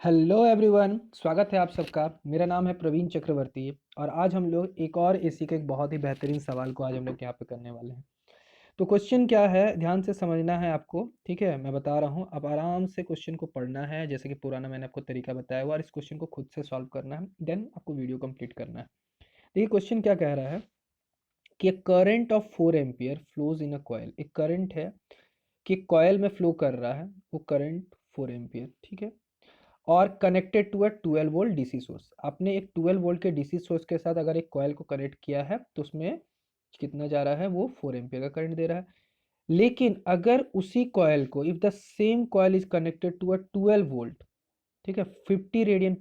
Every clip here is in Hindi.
हेलो एवरीवन, स्वागत है आप सबका। मेरा नाम है प्रवीण चक्रवर्ती और आज हम लोग एक और एसी के एक बहुत ही बेहतरीन सवाल को आज हम लोग यहाँ पे करने वाले हैं। तो क्वेश्चन क्या है, ध्यान से समझना है आपको। ठीक है, मैं बता रहा हूँ, अब आराम से क्वेश्चन को पढ़ना है जैसे कि पुराना मैंने आपको तरीका बताया हुआ, और इस क्वेश्चन को खुद से सॉल्व करना है, देन आपको वीडियो कंप्लीट करना है। देखिए क्वेश्चन क्या कह रहा है कि current of 4 ampere flows in a coil. एक करंट है कि कॉयल में फ्लो कर रहा है, वो करंट 4 एम्पियर, ठीक है, और connected to a 12 volt DC source. आपने एक 12 वोल्ट के डीसी सोर्स के साथ अगर एक कॉयल को कनेक्ट किया है तो उसमें कितना जा रहा है, वो 4 एम्पियर का करंट दे रहा है। लेकिन अगर उसी कॉयल को, if the same coil is connected to a 12 volt, ठीक है, 50 रेडियन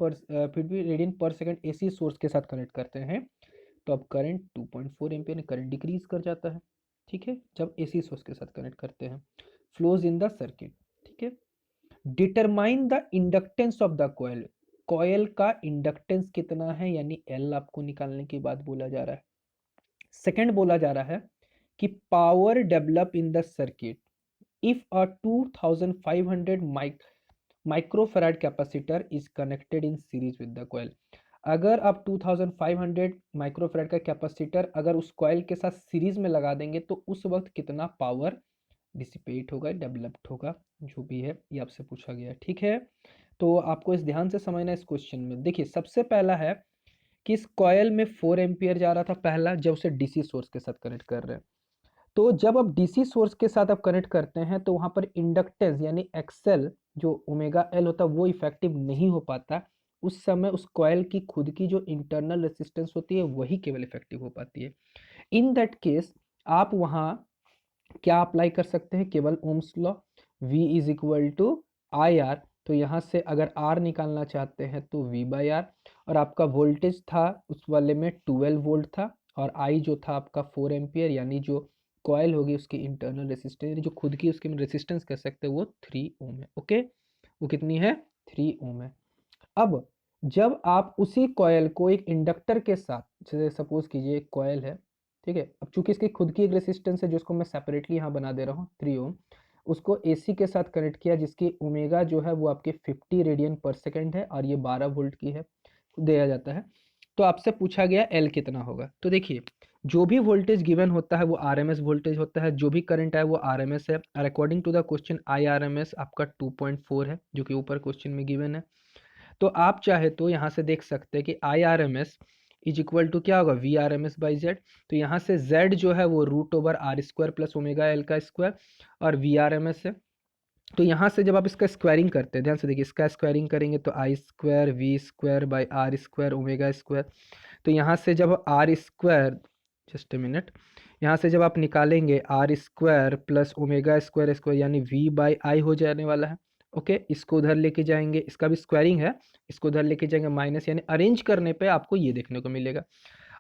पर सेकंड एसी सोर्स के साथ कनेक्ट करते हैं, तो अब करंट 2.4 एम्पियर करंट डिक्रीज कर जाता है। ठीक है, जब एसी सोर्स के साथ कनेक्ट करते हैं, फ्लोज इन द सर्किट। ठीक है, determine the inductance of the coil. Coil का इंडक्टेंस कितना है, यानी एल आपको निकालने की बात बोला जा रहा है। सेकंड बोला जा रहा है कि power develop in the circuit if a 2500 microfarad capacitor is connected in series with the coil. अगर आप 2500 माइक्रोफैराड का कैपेसिटर अगर उस कॉयल के साथ सीरीज में लगा देंगे तो उस वक्त कितना पावर डिसिपेट होगा, डेवलप्ड होगा, जो भी है ये आपसे पूछा गया है। ठीक है, तो आपको इस ध्यान से समझना है इस क्वेश्चन में। देखिए सबसे पहला है कि इस कॉयल में 4 एम्पियर जा रहा था पहला, जब उसे डीसी सोर्स के साथ कनेक्ट कर रहे हैं। तो जब आप डीसी सोर्स के साथ आप कनेक्ट करते हैं तो वहां पर इंडक्टेंस यानी एक्सएल जो ओमेगा एल होता है वो इफेक्टिव नहीं हो पाता। उस समय उस कॉयल की खुद की जो इंटरनल रेसिस्टेंस होती है वही केवल इफेक्टिव हो पाती है। इन दैट केस आप वहां क्या अप्लाई कर सकते हैं, केवल ohm's law, V is equal to I R. तो यहाँ से अगर R निकालना चाहते हैं तो V बाई आर, और आपका वोल्टेज था उस वाले में 12 वोल्ट था, और I जो था आपका 4 एम्पियर, यानी जो कॉयल होगी उसकी इंटरनल रेसिस्टेंस, यानी जो खुद की उसकी रेसिस्टेंस कह सकते हैं, वो 3 ओम है। ओके, वो कितनी है, 3 ओम है। अब जब आप उसी कॉयल को एक इंडक्टर के साथ, जैसे सपोज कीजिए एक कॉयल है, ठीक है, अब चूंकि इसकी खुद की एक रेसिस्टेंस है जिसको मैं सेपरेटली यहाँ बना दे रहा हूँ 3 ओम, उसको एसी के साथ कनेक्ट किया जिसकी ओमेगा जो है वो आपके 50 रेडियन पर सेकेंड है और ये 12 वोल्ट की है, दिया जाता है। तो आपसे पूछा गया एल कितना होगा। तो देखिए जो भी वोल्टेज गिवन होता है वो आरएमएस वोल्टेज होता है, जो भी करंट है वो आरएमएस है, और according to the question I RMS आपका 2.4 है जो कि ऊपर क्वेश्चन में गिवन है। तो आप चाहे तो यहाँ से देख सकते हैं कि I R M S is equal to क्या होगा, V R M S by Z. तो यहाँ से जेड जो है वो root over R square plus omega L का स्क्वायर, और वी आर एम एस है। तो यहाँ से जब आप इसका स्क्वायरिंग करते हैं, ध्यान से देखिए, इसका स्क्वायरिंग करेंगे तो I square V square by R square omega square. तो यहाँ से जब R square, just a minute, यहाँ से जब आप निकालेंगे R square plus omega square square, यानी वी बाई आई हो जाने वाला है। ओके, इसको उधर लेके जाएंगे, इसका भी स्क्वायरिंग है, इसको उधर लेके जाएंगे माइनस, यानी अरेंज करने पे आपको ये देखने को मिलेगा।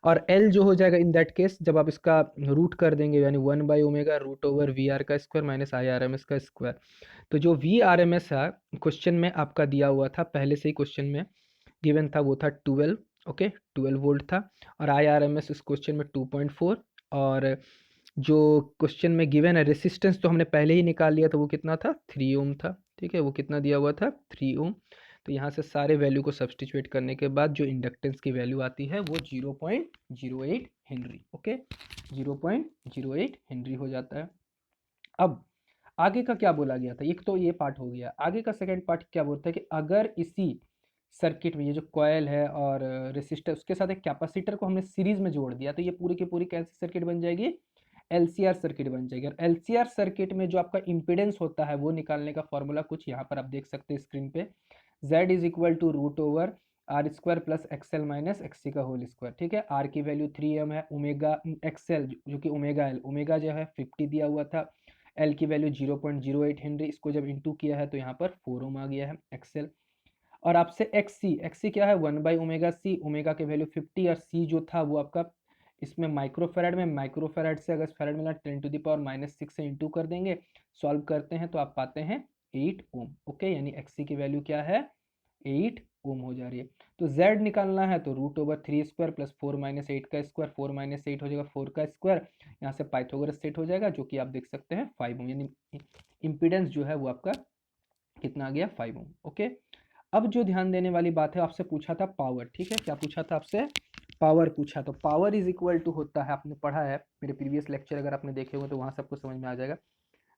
और एल जो हो जाएगा इन दैट केस जब आप इसका रूट कर देंगे, यानी 1/ओमेगा रूट ओवर वी आर का square minus I R M S का स्क्वायर। तो जो वी आर एम एस है क्वेश्चन में आपका दिया हुआ था, पहले से ही क्वेश्चन में गिवन था, वो था 12। ओके, 12 वोल्ट था, और आई आर एम एस इस क्वेश्चन में 2.4। और जो क्वेश्चन में गिवन है रेसिस्टेंस तो हमने पहले ही निकाल लिया, तो वो कितना था, 3 ओम था। ठीक है, वो कितना दिया हुआ था, 3 ओम। तो यहाँ से सारे वैल्यू को सब्सटीट्यूट करने के बाद जो इंडक्टेंस की वैल्यू आती है वो 0.08 हेनरी। ओके, 0.08 हेनरी हो जाता है। अब आगे का क्या बोला गया था, एक तो ये पार्ट हो गया, आगे का सेकंड पार्ट क्या बोलता है कि अगर इसी सर्किट में ये जो कॉयल है और रेसिस्टर उसके साथ एक कैपेसिटर को हमने सीरीज में जोड़ दिया, तो ये पूरी की पूरी कैसी सर्किट बन जाएगी, एलसीआर सर्किट बन जाएगी। और एलसीआर सर्किट में जो आपका इंपीडेंस होता है वो निकालने का फॉर्मूला कुछ यहाँ पर आप देख सकते हैं स्क्रीन पे, Z is equal to root over R square plus XL minus XC का होल स्क्वायर। ठीक है, आर की वैल्यू 3m है, ओमेगा एक्सएल जो कि ओमेगा एल, ओमेगा जो है 50 दिया हुआ था, एल की वैल्यू 0.08 हेनरी, इसको जब इंटू किया है तो यहाँ पर 4 ओम आ गया है एक्सएल। और आपसे एक्सी, एक्सी क्या है, 1/ओमेगा सी, ओमेगा के वैल्यू 50 और सी जो था वो आपका इसमें माइक्रोफेराड में, माइक्रोफेराड से अगर फेराड मिला 10⁻⁻⁶ से इंटू कर देंगे, सॉल्व करते हैं तो आप पाते हैं 8 ओम। ओके, यानी एक्सी की वैल्यू क्या है, 8 ओम हो जा रही है। तो Z निकालना है तो रूट ओवर 3 स्क्वायर प्लस 4 - 8 का स्क्वायर, 4 - 8 हो जाएगा 4 का स्क्वायर, यहाँ से पाइथागोरस सेट हो जाएगा जो कि आप देख सकते हैं 5 ओम, यानी इम्पीडेंस जो है वो आपका कितना आ गया, 5 ओम। ओके, अब जो ध्यान देने वाली बात है, आपसे पूछा था पावर, ठीक है, क्या पूछा था आपसे? पावर पूछा। तो पावर इज इक्वल टू होता है, आपने पढ़ा है मेरे प्रीवियस लेक्चर, अगर आपने देखे हो तो वहाँ सबको समझ में आ जाएगा,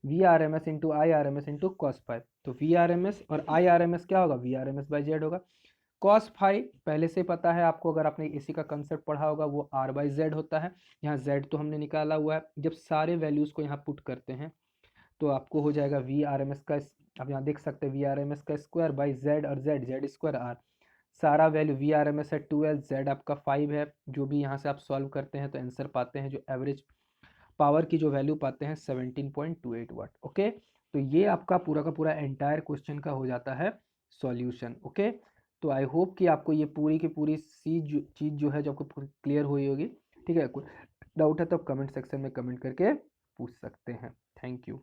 V R M S into I R M S into cos five. तो वी आर एम एस और आई आर एम एस क्या होगा? V R M S by Z होगा। कॉस फाइव पहले से पता है आपको, अगर आपने एसी का कंसेप्ट पढ़ा होगा, वो आर बाई जेड होता है। यहाँ जेड तो हमने निकाला हुआ है। जब सारे वैल्यूज़ को यहाँ पुट करते हैं तो आपको हो जाएगा वी आर एम एस का, आप यहाँ देख सकते हैं वी आर एम एस का स्क्वायर बाई जेड, और जेड जेड स्क्वायर आर। सारा value V R M S है 12, जेड आपका 5 है। जो भी यहाँ से आप सॉल्व करते हैं तो आंसर पाते हैं, जो एवरेज पावर की जो वैल्यू पाते हैं 17.28 वाट। ओके, तो ये आपका पूरा का पूरा एंटायर क्वेश्चन का हो जाता है सॉल्यूशन। ओके, तो आई होप कि आपको ये पूरी की पूरी चीज़ जो है जो आपको क्लियर हुई होगी। ठीक है, कोई डाउट है तो आप कमेंट सेक्शन में कमेंट करके पूछ सकते हैं। Thank you.